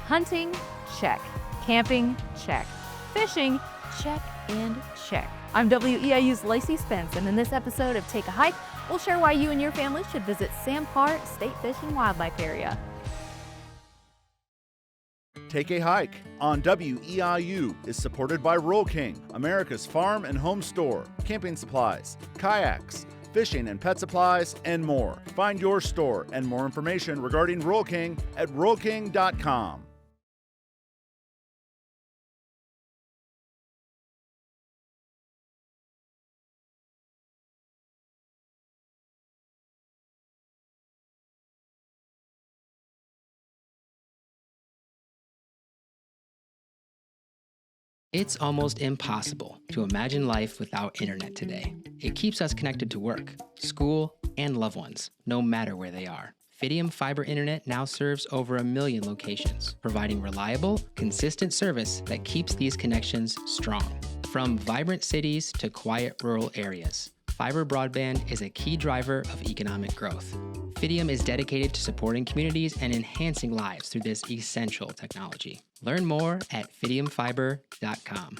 Hunting? Check. Camping? Check. Fishing? Check and check. I'm WEIU's Lacey Spence, and in this episode of Take a Hike, we'll share why you and your family should visit Parr State Fish and Wildlife Area. Take a Hike on WEIU is supported by Rural King, America's farm and home store, camping supplies, kayaks, fishing and pet supplies, and more. Find your store and more information regarding Rural King at ruralking.com. It's almost impossible to imagine life without internet today. It keeps us connected to work, school, and loved ones, no matter where they are. Fidium Fiber Internet now serves over 1 million locations, providing reliable, consistent service that keeps these connections strong. From vibrant cities to quiet rural areas, fiber broadband is a key driver of economic growth. Fidium is dedicated to supporting communities and enhancing lives through this essential technology. Learn more at fidiumfiber.com.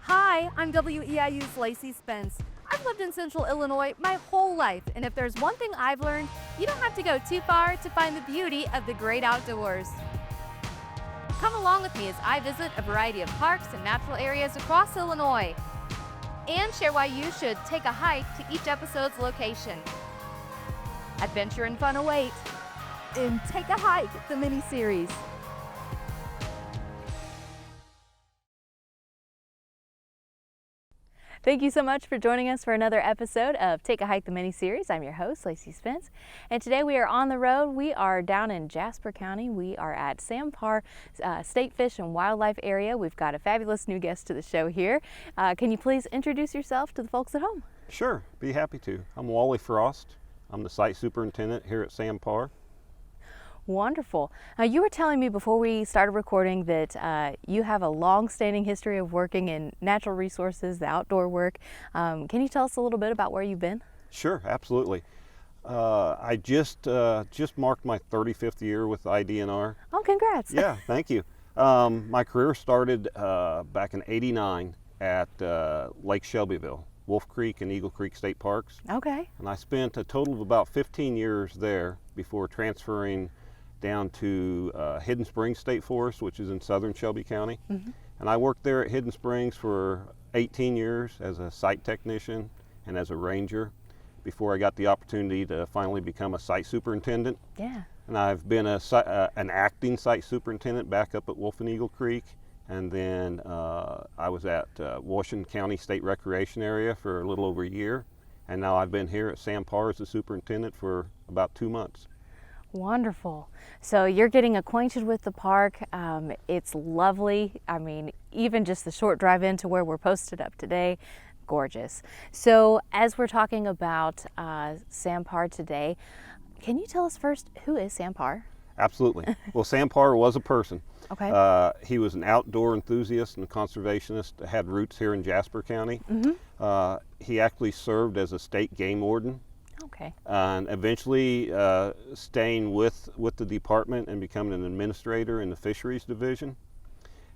Hi, I'm WEIU's Lacey Spence. I've lived in Central Illinois my whole life, and if there's one thing I've learned, you don't have to go too far to find the beauty of the great outdoors. Come along with me as I visit a variety of parks and natural areas across Illinois, and share why you should take a hike to each episode's location. Adventure and fun await in Take a Hike, the mini-series. Thank you so much for joining us for another episode of Take a Hike, the mini-series. I'm your host, Lacey Spence, and today we are on the road. We are down in Jasper County. We are at Parr State Fish and Wildlife Area. We've got a fabulous new guest to the show here. Can you please introduce yourself to the folks at home? Sure, be happy to. I'm Wally Frost. I'm the site superintendent here at Parr. Wonderful. You were telling me before we started recording that you have a long-standing history of working in natural resources, the outdoor work. Can you tell us a little bit about where you've been? Sure, absolutely. I just marked my 35th year with IDNR. Oh, congrats. Yeah, thank you. My career started back in '89 at Lake Shelbyville, Wolf Creek and Eagle Creek State Parks. Okay. And I spent a total of about 15 years there before transferring down to Hidden Springs State Forest, which is in southern Shelby County. Mm-hmm. And I worked there at Hidden Springs for 18 years as a site technician and as a ranger before I got the opportunity to finally become a site superintendent. Yeah. And I've been an acting site superintendent back up at Wolf and Eagle Creek. And then I was at Washington County State Recreation Area for a little over a year. And now I've been here at Parr as the superintendent for about 2 months. Wonderful. So you're getting acquainted with the park. It's lovely. I mean, even just the short drive into where we're posted up today, gorgeous. So as we're talking about Parr today, can you tell us first, who is Parr? Absolutely. Well, Parr was a person. Okay. He was an outdoor enthusiast and a conservationist that had roots here in Jasper County. Mm-hmm. He actually served as a state game warden. Okay. And eventually staying with the department and becoming an administrator in the fisheries division.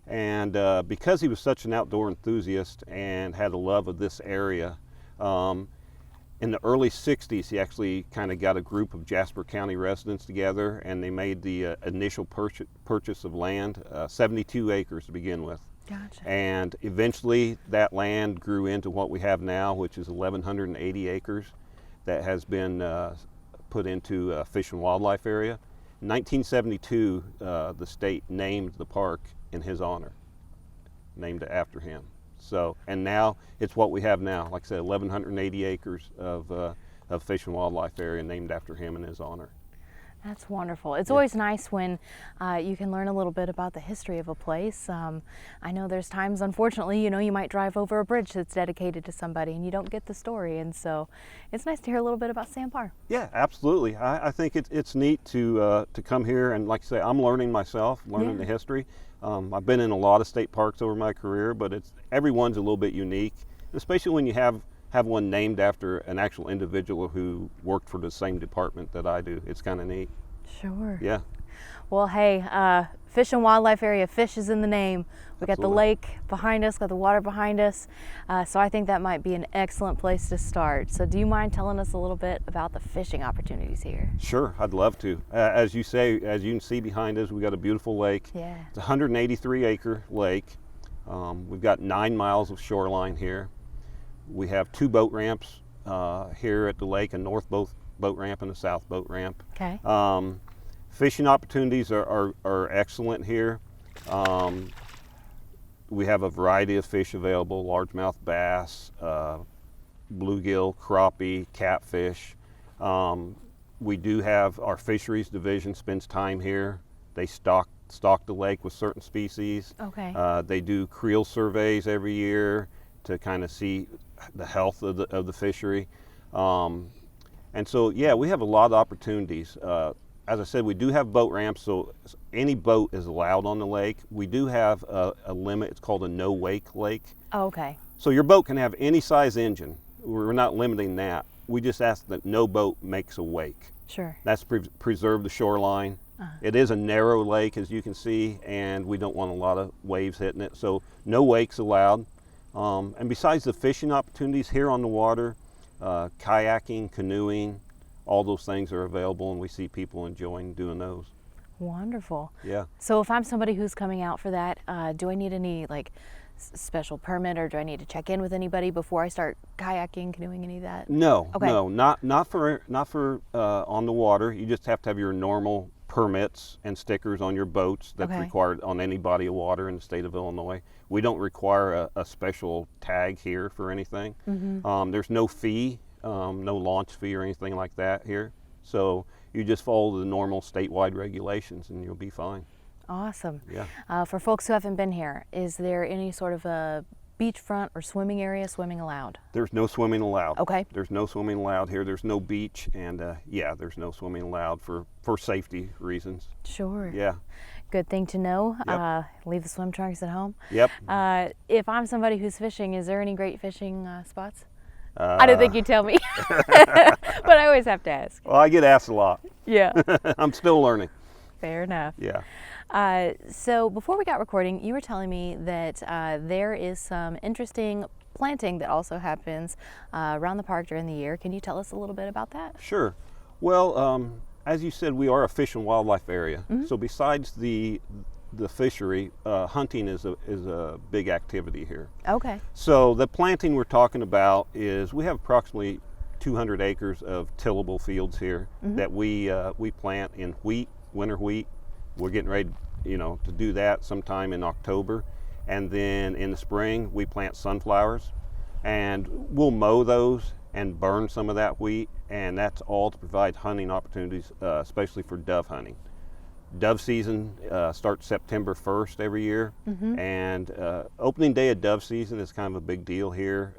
And because he was such an outdoor enthusiast and had a love of this area, in the early 60s he actually kind of got a group of Jasper County residents together and they made the initial purchase of land, 72 acres to begin with. Gotcha. And eventually that land grew into what we have now, which is 1,180 acres. That has been put into a fish and wildlife area. In 1972, the state named the park in his honor, named it after him. So, and now it's what we have now. Like I said, 1,180 acres of fish and wildlife area named after him in his honor. That's wonderful. It's always nice when you can learn a little bit about the history of a place. I know there's times, unfortunately, you might drive over a bridge that's dedicated to somebody and you don't get the story. And so it's nice to hear a little bit about Parr. Yeah, absolutely. I think it's neat to come here and, like I say, I'm learning myself, learning the history. I've been in a lot of state parks over my career, but everyone's a little bit unique, especially when you have one named after an actual individual who worked for the same department that I do. It's kind of neat. Sure. Yeah. Well, hey, Fish and Wildlife Area, fish is in the name. We got the Absolutely. lake behind us, got the water behind us. So I think that might be an excellent place to start. So do you mind telling us a little bit about the fishing opportunities here? Sure, I'd love to. As you say, as you can see behind us, we got a beautiful lake. Yeah. It's a 183-acre lake. We've got 9 miles of shoreline here. We have 2 boat ramps here at the lake, a north boat ramp and a south boat ramp. Okay. Fishing opportunities are excellent here. We have a variety of fish available: largemouth bass, bluegill, crappie, catfish. We do have our fisheries division spends time here. They stock the lake with certain species. Okay. They do creel surveys every year to kind of see the health of the fishery. And so, yeah, we have a lot of opportunities. As I said, we do have boat ramps, so any boat is allowed on the lake. We do have a limit. It's called a no-wake lake. Oh, okay. So your boat can have any size engine. We're not limiting that. We just ask that no boat makes a wake. Sure. That's preserve the shoreline. It is a narrow lake, as you can see, and we don't want a lot of waves hitting it. So no wakes allowed. And besides the fishing opportunities here on the water, kayaking, canoeing, all those things are available, and we see people enjoying doing those. Wonderful. Yeah. So if I'm somebody who's coming out for that, do I need any special permit, or do I need to check in with anybody before I start kayaking, canoeing, any of that? No, Okay. no, not for on the water. You just have to have your normal permits and stickers on your boats. That's Okay. required on any body of water in the state of Illinois. We don't require a special tag here for anything. There's no fee, no launch fee or anything like that here. So you just follow the normal statewide regulations and you'll be fine. Awesome. Yeah. For folks who haven't been here, is there any sort of a beachfront or swimming area, swimming allowed? There's no swimming allowed. Okay. There's no swimming allowed here. There's no beach, and yeah, there's no swimming allowed for safety reasons. Sure. Yeah. Good thing to know. Yep. Leave the swim trunks at home. Yep. If I'm somebody who's fishing, is there any great fishing spots? I didn't think you'd tell me, but I always have to ask. Well, I get asked a lot. Yeah. I'm still learning. Fair enough. Yeah. So before we got recording, you were telling me that there is some interesting planting that also happens around the park during the year. Can you tell us a little bit about that? Sure. Well, as you said, we are a fish and wildlife area. So besides the fishery, hunting is a big activity here. Okay. So the planting we're talking about is we have approximately 200 acres of tillable fields here that we plant in wheat, winter wheat. We're getting ready, to do that sometime in October, and then in the spring we plant sunflowers, and we'll mow those and burn some of that wheat, and that's all to provide hunting opportunities, especially for dove hunting. Dove season starts September 1st every year, and opening day of dove season is kind of a big deal here.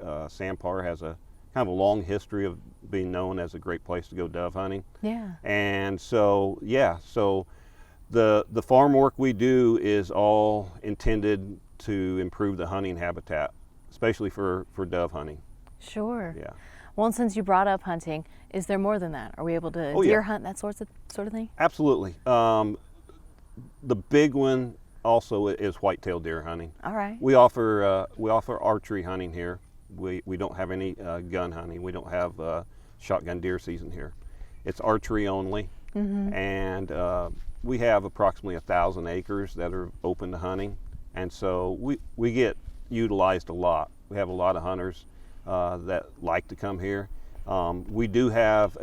Parr has a kind of a long history of being known as a great place to go dove hunting. Yeah. And so, yeah, so the farm work we do is all intended to improve the hunting habitat, especially for dove hunting. Sure. Yeah. Well, and since you brought up hunting, is there more than that? Are we able to Oh, deer yeah. hunt, that sort of thing? Absolutely. The big one also is whitetail deer hunting. All right. We offer archery hunting here. We don't have any gun hunting. We don't have shotgun deer season here. It's archery only, and we have approximately 1,000 acres that are open to hunting, and so we get utilized a lot. We have a lot of hunters that like to come here. We do have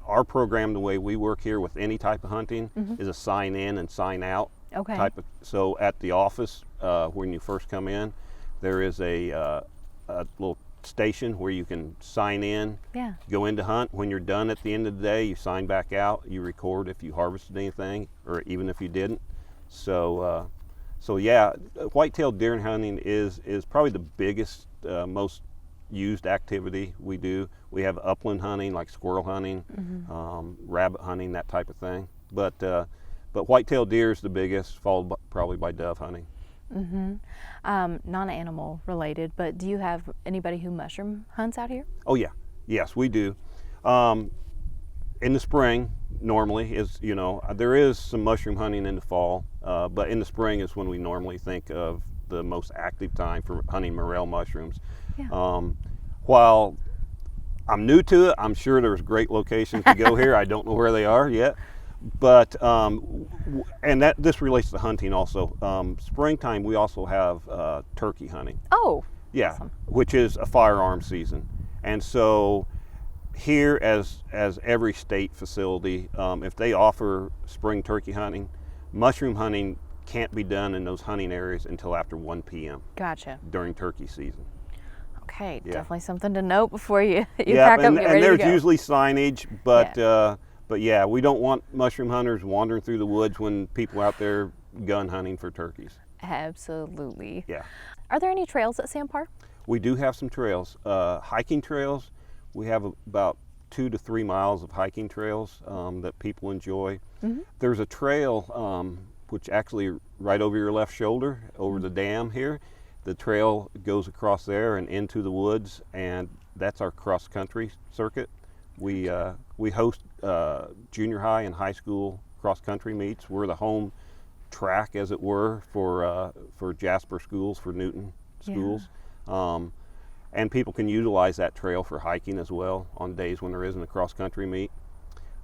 our program, the way we work here with any type of hunting, is a sign in and sign out Okay. type of. So at the office, when you first come in, there is a little station where you can sign in, Yeah. go in to hunt. When you're done at the end of the day, you sign back out. You record if you harvested anything, or even if you didn't. So yeah, whitetail deer hunting is probably the biggest, most used activity we do. We have upland hunting like squirrel hunting, rabbit hunting, that type of thing. But whitetail deer is the biggest, followed probably by dove hunting. Non-animal related, but do you have anybody who mushroom hunts out here? Oh yeah, yes we do. In the spring, normally is, there is some mushroom hunting in the fall, but in the spring is when we normally think of the most active time for hunting morel mushrooms. Yeah. While I'm new to it, I'm sure there's great locations to go here. I don't know where they are yet, but and this relates to hunting also. Springtime we also have turkey hunting. Oh. Yeah, Awesome. which is a firearm season, and so here, as every state facility, if they offer spring turkey hunting, mushroom hunting can't be done in those hunting areas until after 1 p.m. Gotcha. during turkey season. Okay, Yeah. definitely something to note before you Yeah, pack up and get ready to there's go. usually signage, but yeah, we don't want mushroom hunters wandering through the woods when people are out there gun hunting for turkeys. Absolutely. Yeah. Are there any trails at Parr? We do have some trails, hiking trails. We have about 2 to 3 miles of hiking trails that people enjoy. Mm-hmm. There's a trail which actually right over your left shoulder, over the dam here. The trail goes across there and into the woods, and that's our cross-country circuit. We host junior high and high school cross-country meets. We're the home track, as it were, for Jasper schools, for Newton schools. And people can utilize that trail for hiking as well on days when there isn't a cross-country meet.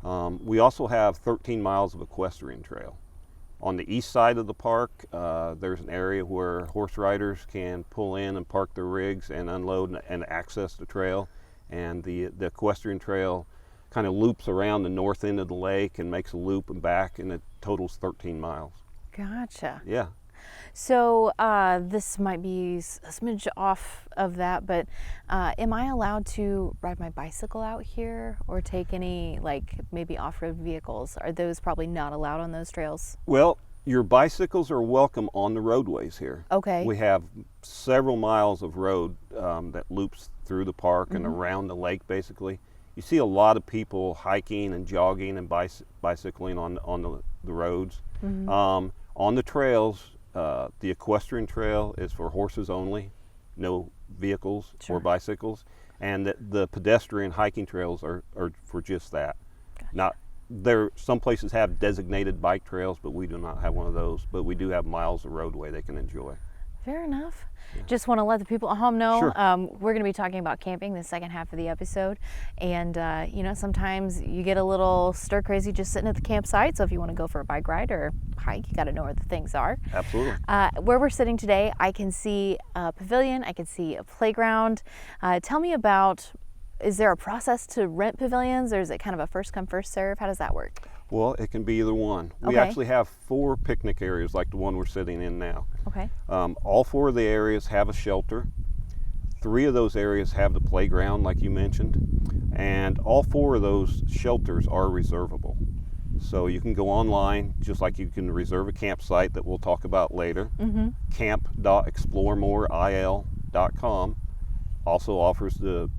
We also have 13 miles of equestrian trail. On the east side of the park, there's an area where horse riders can pull in and park their rigs and unload and access the trail. And the equestrian trail kind of loops around the north end of the lake and makes a loop and back, and it totals 13 miles. Gotcha. Yeah. So this might be a smidge off of that, but am I allowed to ride my bicycle out here or take any, like, maybe off-road vehicles? Are those probably not allowed on those trails? Well, your bicycles are welcome on the roadways here. Okay. We have several miles of road that loops through the park and around the lake, basically. You see a lot of people hiking and jogging and bicycling on the roads. On the trails, the equestrian trail is for horses only, no vehicles or bicycles, and the pedestrian hiking trails are for just that. Not some places have designated bike trails, but we do not have one of those. But we do have miles of roadway they can enjoy. Fair enough. Just want to let the people at home know we're going to be talking about camping the second half of the episode, and sometimes you get a little stir crazy just sitting at the campsite. So if you want to go for a bike ride or hike, you got to know where the things are. Absolutely. Where we're sitting today, I can see a pavilion, I can see a playground. Tell me about, is there a process to rent pavilions, or is it kind of a first come first serve? How does that work? Well, it can be either one. We actually have 4 picnic areas like the one we're sitting in now. Okay. All 4 of the areas have a shelter. 3 of those areas have the playground, like you mentioned, and all 4 of those shelters are reservable. So you can go online, just like you can reserve a campsite that we'll talk about later. Camp.exploremoreil.com also offers the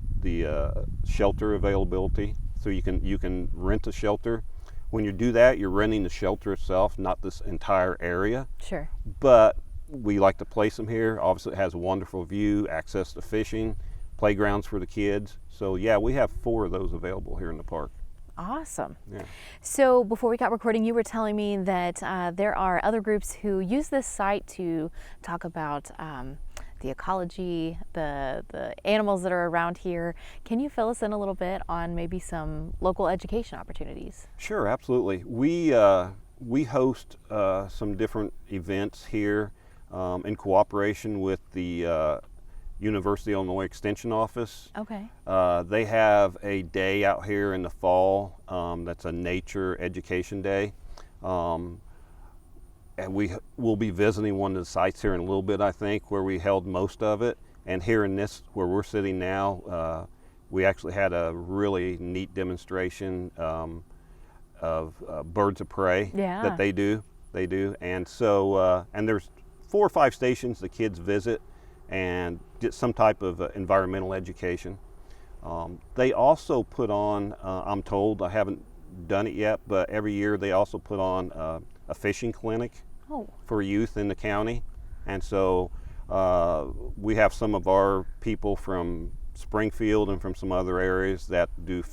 shelter availability, so you can rent a shelter. When you do that, you're renting the shelter itself, not this entire area. Sure. But we like to place them here. Obviously, it has a wonderful view, access to fishing, playgrounds for the kids. So yeah, we have 4 of those available here in the park. Awesome. Yeah. So before we got recording, you were telling me that there are other groups who use this site to talk about the ecology, the animals that are around here. Can you fill us in a little bit on maybe some local education opportunities? Sure, absolutely. We host some different events here in cooperation with the University of Illinois Extension Office. Okay. They have a day out here in the fall that's a nature education day. And we will be visiting one of the sites here in a little bit, I think, where we held most of it. And here in this, where we're sitting now, we actually had a really neat demonstration of birds of prey that they do. And so, and there's 4 or 5 stations the kids visit and get some type of environmental education. They also put on, I'm told, I haven't done it yet, but every year they also put on a fishing clinic for youth in the county. And so we have some of our people from Springfield and from some other areas that do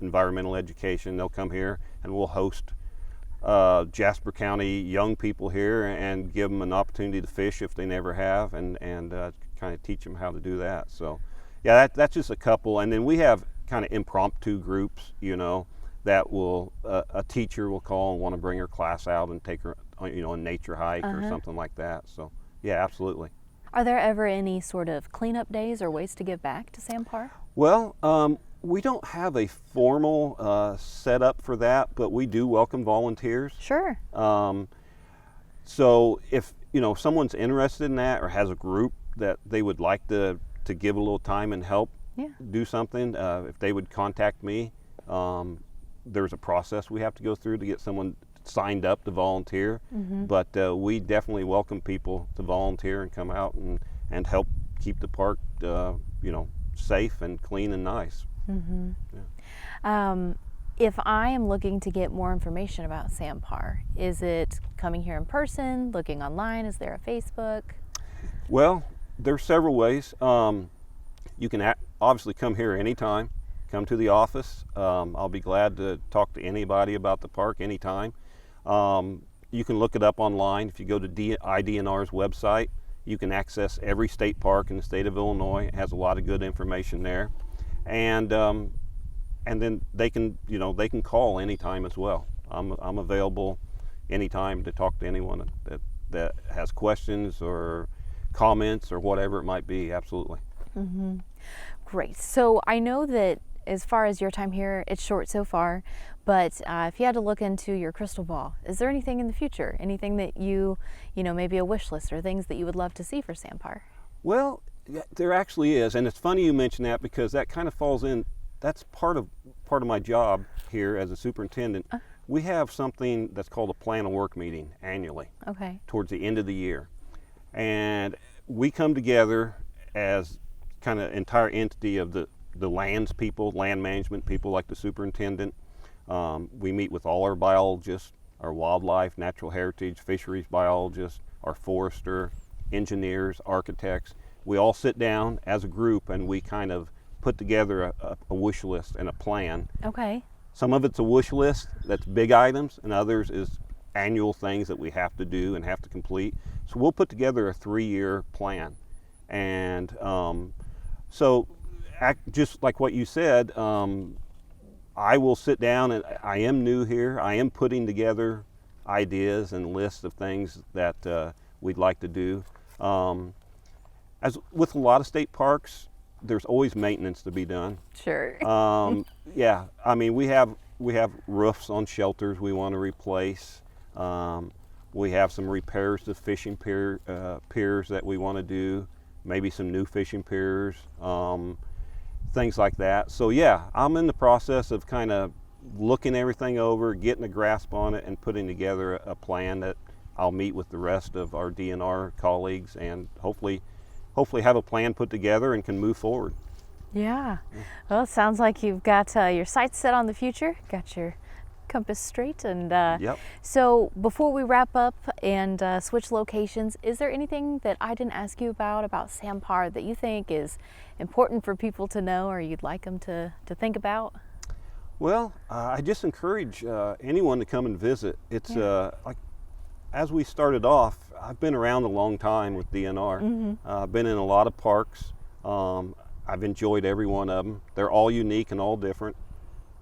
environmental education. They'll come here and we'll host Jasper County young people here and give them an opportunity to fish if they never have, and kind of teach them how to do that. So yeah, that's just a couple. And then we have kind of impromptu groups, you know, that will a teacher will call and want to bring her class out and take her, you know, a nature hike or something like that. So yeah, absolutely. Are there ever any sort of cleanup days or ways to give back to Sam Parr? Well, we don't have a formal setup for that, but we do welcome volunteers. Sure. So if, you know, someone's interested in that or has a group that they would like to give a little time and help do something, if they would contact me, there's a process we have to go through to get someone signed up to volunteer. But we definitely welcome people to volunteer and come out and help keep the park, you know, safe and clean and nice. If I am looking to get more information about Sam Parr, is it coming here in person, looking online? Is there a Facebook? Well, there's several ways. You can obviously come here anytime. Come to the office. I'll be glad to talk to anybody about the park anytime. You can look it up online. If you go to IDNR's website, you can access every state park in the state of Illinois. It has a lot of good information there. And then they can, you know, they can call anytime as well. I'm available anytime to talk to anyone that has questions or comments or whatever it might be. Absolutely. Great. So I know that as far as your time here, it's short so far, but if you had to look into your crystal ball, is there anything in the future, anything that you know, maybe a wish list or things that you would love to see for Sam Parr? Well, there actually is, and it's funny you mention that because that kind of falls in. That's part of my job here as a superintendent. We have something that's called a plan of work meeting annually. Okay. Towards the end of the year, and we come together as kind of entire entity of the lands people, land management people like the superintendent. We meet with all our biologists, our wildlife, natural heritage, fisheries biologists, our forester, engineers, architects. We all sit down as a group and we kind of put together a wish list and a plan. Okay. Some of it's a wish list that's big items, and others is annual things that we have to do and have to complete. So we'll put together a 3-year plan. And so just like what you said, I will sit down, and I am new here. I am putting together ideas and lists of things that we'd like to do. As with a lot of state parks, there's always maintenance to be done. Sure. Yeah, I mean, we have roofs on shelters we want to replace. We have some repairs to fishing piers that we want to do, maybe some new fishing piers, things like that. So yeah, I'm in the process of kind of looking everything over, getting a grasp on it, and putting together a plan that I'll meet with the rest of our DNR colleagues and hopefully have a plan put together and can move forward. Yeah. Well, it sounds like you've got your sights set on the future, got your compass straight, and Yep. So before we wrap up and switch locations, is there anything that I didn't ask you about Sam Parr that you think is important for people to know or you'd like them to think about? Well, I just encourage anyone to come and visit. It's like, as we started off, I've been around a long time with DNR. I've been in a lot of parks. I've enjoyed every one of them. They're all unique and all different.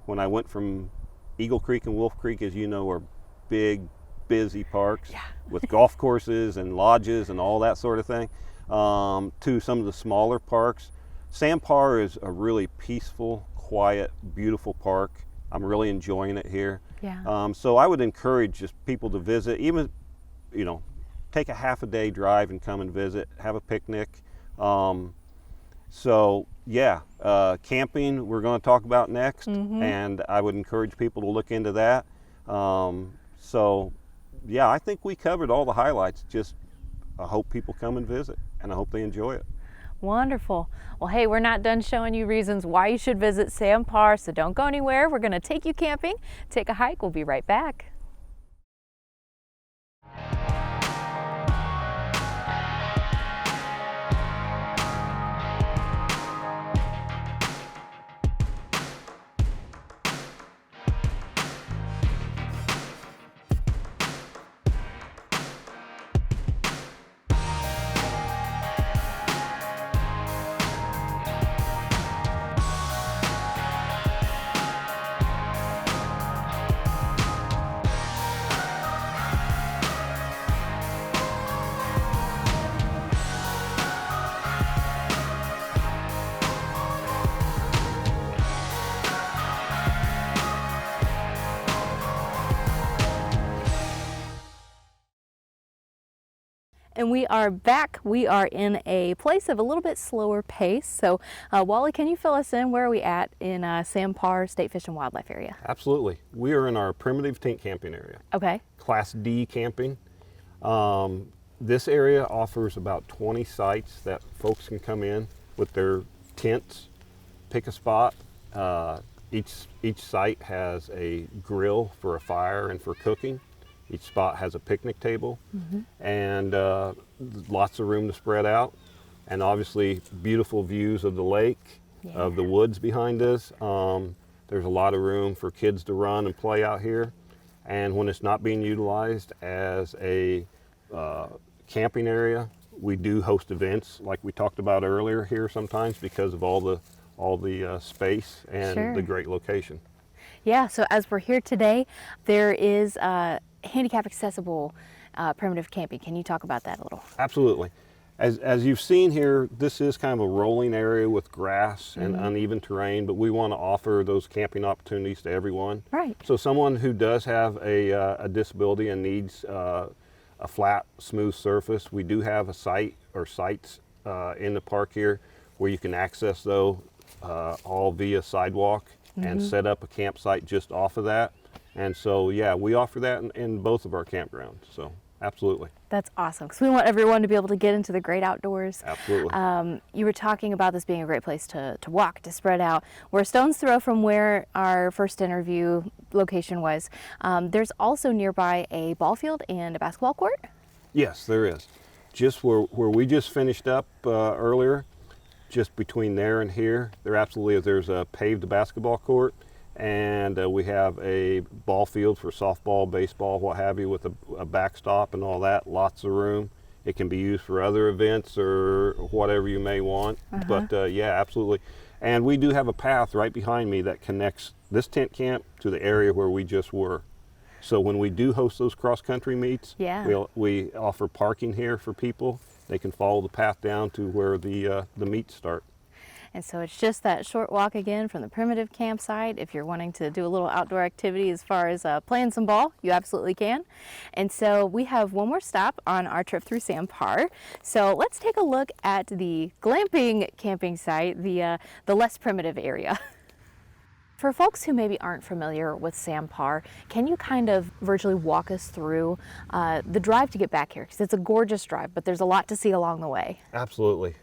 When I went from Eagle Creek and Wolf Creek, as you know, are big, busy parks with golf courses and lodges and all that sort of thing, to some of the smaller parks. Sam Parr is a really peaceful, quiet, beautiful park. I'm really enjoying it here. Yeah. So I would encourage just people to visit, even, you know, take a half-a-day drive and come and visit, have a picnic. So yeah, camping we're going to talk about next, and I would encourage people to look into that. So yeah, I think we covered all the highlights. Just I hope people come and visit, and I hope they enjoy it. Wonderful. Well, hey, we're not done showing you reasons why you should visit Sam Parr, so don't go anywhere. We're going to take you camping, take a hike. We'll be right back. And we are back. We are in a place of a little bit slower pace. So, Wally, can you fill us in? Where are we at in Sam Parr State Fish and Wildlife Area? Absolutely. We are in our primitive tent camping area. Okay. Class D camping. This area offers about 20 sites that folks can come in with their tents, pick a spot. Each site has a grill for a fire and for cooking. Each spot has a picnic table, and lots of room to spread out, and obviously beautiful views of the lake, of the woods behind us. There's a lot of room for kids to run and play out here, and when it's not being utilized as a camping area, we do host events like we talked about earlier here sometimes because of all the space and the great location. Yeah, so as we're here today, there is handicap accessible primitive camping. Can you talk about that a little? Absolutely. As you've seen here, this is kind of a rolling area with grass and uneven terrain, but we want to offer those camping opportunities to everyone. Right. So someone who does have a disability and needs a flat, smooth surface, we do have a site or sites in the park here where you can access those all via sidewalk and set up a campsite just off of that. And so, yeah, we offer that in both of our campgrounds. So, absolutely. That's awesome, because we want everyone to be able to get into the great outdoors. Absolutely. You were talking about this being a great place to walk, to spread out. We're a stone's throw from where our first interview location was. There's also nearby a ball field and a basketball court. Yes, there is. Just where we just finished up earlier, just between there and here, there's a paved basketball court, and we have a ball field for softball, baseball, what have you, with a backstop and all that. Lots of room. It can be used for other events or whatever you may want. But yeah, absolutely. And we do have a path right behind me that connects this tent camp to the area where we just were. So when we do host those cross-country meets, we offer parking here for people. They can follow the path down to where the meets start. And so it's just that short walk again from the primitive campsite. If you're wanting to do a little outdoor activity as far as playing some ball, you absolutely can. And so we have one more stop on our trip through Sam Parr. So let's take a look at the glamping camping site, the less primitive area. For folks who maybe aren't familiar with Sam Parr, can you kind of virtually walk us through the drive to get back here? Because it's a gorgeous drive, but there's a lot to see along the way. Absolutely.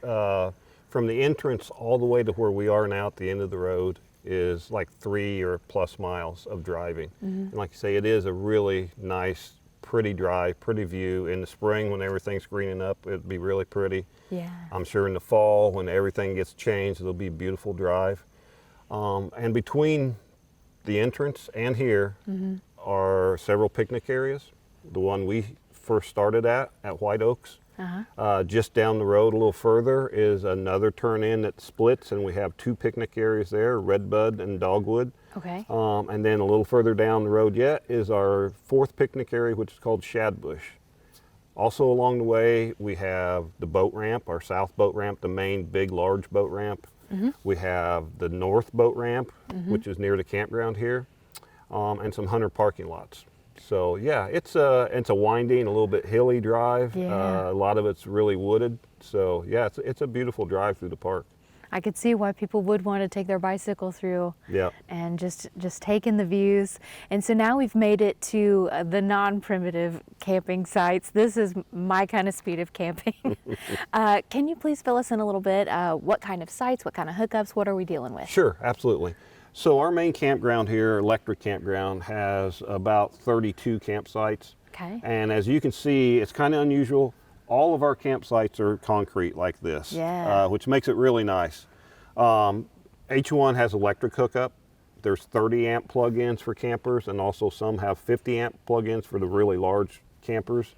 From the entrance all the way to where we are now at the end of the road is like 3 or plus miles of driving. And like you say, it is a really nice, pretty drive, pretty view. In the spring when everything's greening up, it'd be really pretty. Yeah. I'm sure in the fall when everything gets changed, it'll be a beautiful drive. And between the entrance and here are several picnic areas. The one we first started at White Oaks. Just down the road a little further is another turn in that splits, and we have 2 picnic areas there, Redbud and Dogwood. Okay. And then a little further down the road yet is our 4th picnic area, which is called Shadbush. Also along the way, we have the boat ramp, our south boat ramp, the main big large boat ramp. We have the north boat ramp, which is near the campground here, and some hunter parking lots. So yeah, it's a winding, a little bit hilly drive. A lot of it's really wooded. So yeah, it's a beautiful drive through the park. I could see why people would want to take their bicycle through and just take in the views. And so now we've made it to the non-primitive camping sites. This is my kind of speed of camping. Can you please fill us in a little bit? What kind of sites, what kind of hookups, what are we dealing with? Sure, absolutely. So our main campground here, Electric Campground, has about 32 campsites. Okay. And as you can see, it's kind of unusual. All of our campsites are concrete like this, which makes it really nice. Each one has electric hookup. There's 30 amp plug-ins for campers, and also some have 50 amp plug-ins for the really large campers.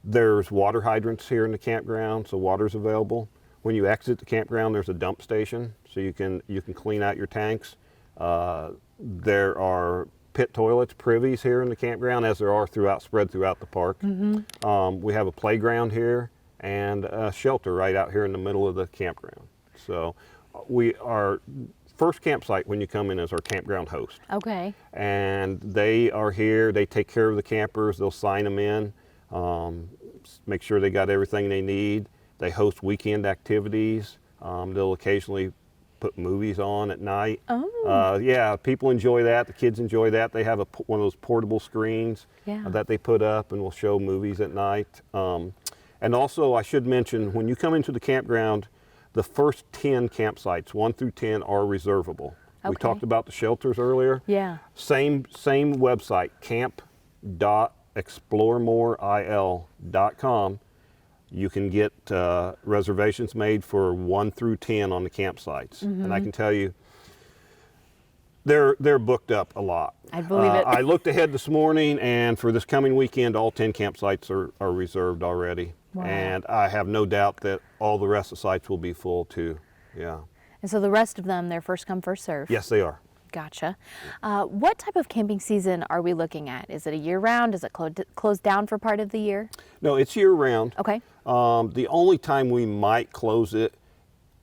There's water hydrants here in the campground, so water's available. When you exit the campground, there's a dump station, so you can clean out your tanks. There are pit toilets, privies here in the campground, as there are spread throughout the park. We have a playground here and a shelter right out here in the middle of the campground. So our first campsite when you come in is our campground host. Okay. And they are here, they take care of the campers, they'll sign them in. make sure they got everything they need. They host weekend activities. They'll occasionally put movies on at night. Oh. Yeah, people enjoy that. The kids enjoy that. They have one of those portable screens that they put up and will show movies at night. And also, I should mention, when you come into the campground, the first 10 campsites, 1 through 10, are reservable. We talked about the shelters earlier. Yeah. Same website, camp.exploremoreil.com. You can get reservations made for 1 through 10 on the campsites. And I can tell you, they're booked up a lot. I believe it. I looked ahead this morning, and for this coming weekend, all 10 campsites are reserved already. Wow. And I have no doubt that all the rest of the sites will be full too. Yeah. And so the rest of them, they're first come, first serve. Yes, they are. Gotcha. What type of camping season are we looking at? Is it a year-round? Is it closed down for part of the year? No, it's year-round. Okay. The only time we might close it,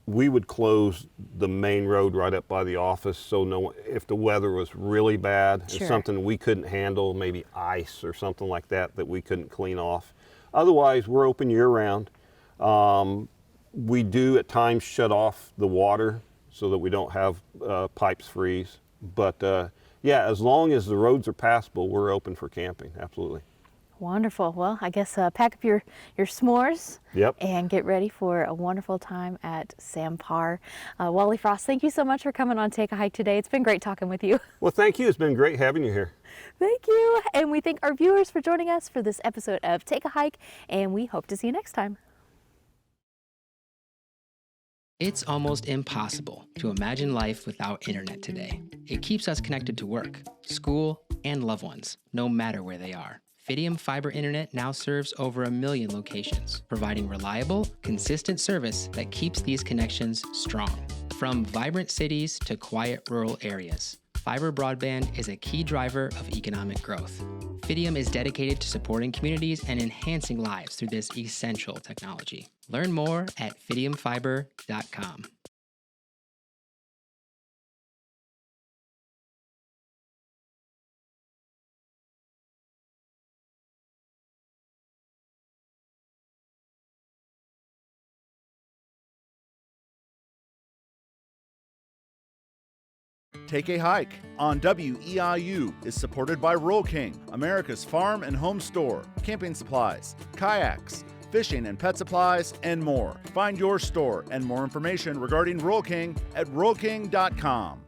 we would close the main road right up by the office. So if the weather was really bad, Sure. and something we couldn't handle, maybe ice or something like that we couldn't clean off. Otherwise, we're open year-round. We do at times shut off the water so that we don't have pipes freeze. But yeah, as long as the roads are passable, we're open for camping, absolutely. Wonderful. Well, I guess pack up your s'mores. Yep. And get ready for a wonderful time at Sam Parr. Wally Frost, thank you so much for coming on Take a Hike today. It's been great talking with you. Well, thank you. It's been great having you here. Thank you. And we thank our viewers for joining us for this episode of Take a Hike, and we hope to see you next time. It's almost impossible to imagine life without internet today. It keeps us connected to work, school, and loved ones, no matter where they are. Fidium Fiber Internet now serves over 1 million locations, providing reliable, consistent service that keeps these connections strong. From vibrant cities to quiet rural areas, fiber broadband is a key driver of economic growth. Fidium is dedicated to supporting communities and enhancing lives through this essential technology. Learn more at fidiumfiber.com. Take a Hike on WEIU is supported by Roll King, America's farm and home store, camping supplies, kayaks, fishing and pet supplies, and more. Find your store and more information regarding Roll King at rollking.com.